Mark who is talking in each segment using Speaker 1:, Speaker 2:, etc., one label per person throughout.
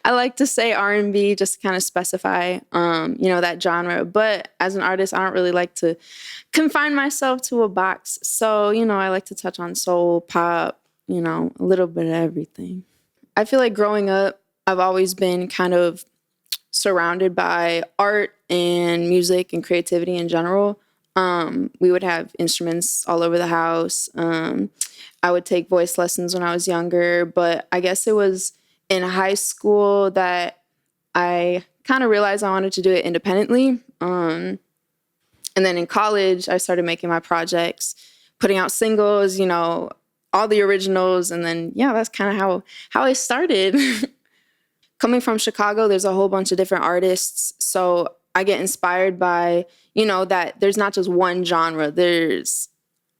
Speaker 1: I like to say R&B just to kind of specify, that genre. But as an artist, I don't really like to confine myself to a box. So, I like to touch on soul, pop, a little bit of everything. I feel like growing up, I've always been kind of surrounded by art and music and creativity in general. We would have instruments all over the house. I would take voice lessons when I was younger, but I guess it was in high school that I kind of realized I wanted to do it independently. And then in college, I started making my projects, putting out singles, all the originals. And then, that's kind of how I started. Coming from Chicago, there's a whole bunch of different artists. So I get inspired by, that there's not just one genre. There's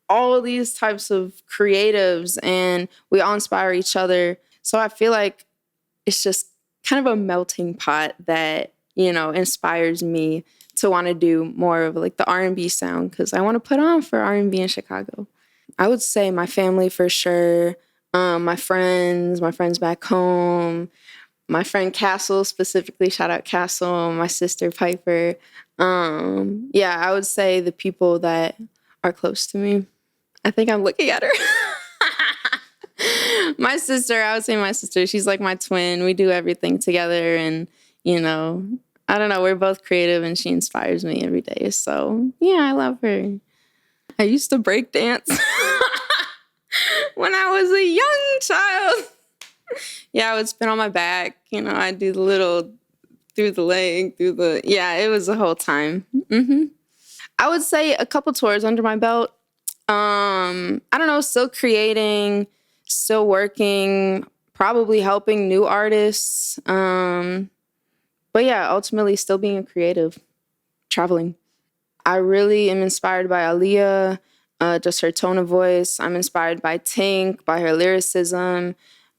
Speaker 1: all these types of creatives and we all inspire each other. So I feel like it's just kind of a melting pot that, inspires me to want to do more of like the R&B sound because I want to put on for R&B in Chicago. I would say my family for sure, my friends back home, my friend Castle specifically, shout out Castle, my sister Piper. I would say the people that are close to me. I think I'm looking at her. I would say my sister, she's like my twin. We do everything together and, I don't know, we're both creative and she inspires me every day. So, I love her. I used to break dance when I was a young child. I would spin on my back. I'd do the little through the leg, it was the whole time. Mm-hmm. I would say a couple tours under my belt. I don't know, still creating, still working, probably helping new artists. Ultimately still being a creative, traveling. I really am inspired by Aaliyah, just her tone of voice. I'm inspired by Tink, by her lyricism.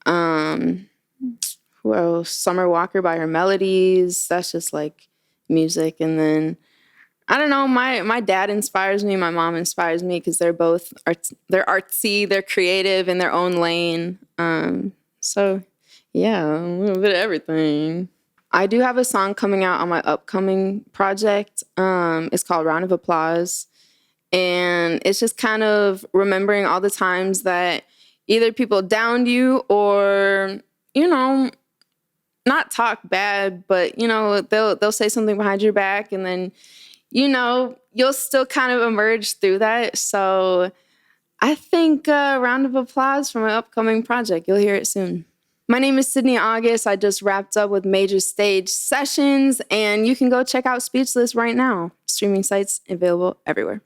Speaker 1: Who else? Summer Walker by her melodies. That's just like music. And then, I don't know, my dad inspires me. My mom inspires me because they're both they're artsy, they're creative in their own lane. A little bit of everything. I do have a song coming out on my upcoming project. It's called Round of Applause. And it's just kind of remembering all the times that either people downed you or, not talk bad, but, they'll say something behind your back and then, you'll still kind of emerge through that. So I think a round of applause for my upcoming project. You'll hear it soon. My name is Sydny August. I just wrapped up with MajorStage Sessions, and you can go check out Speechless right now. Streaming sites available everywhere.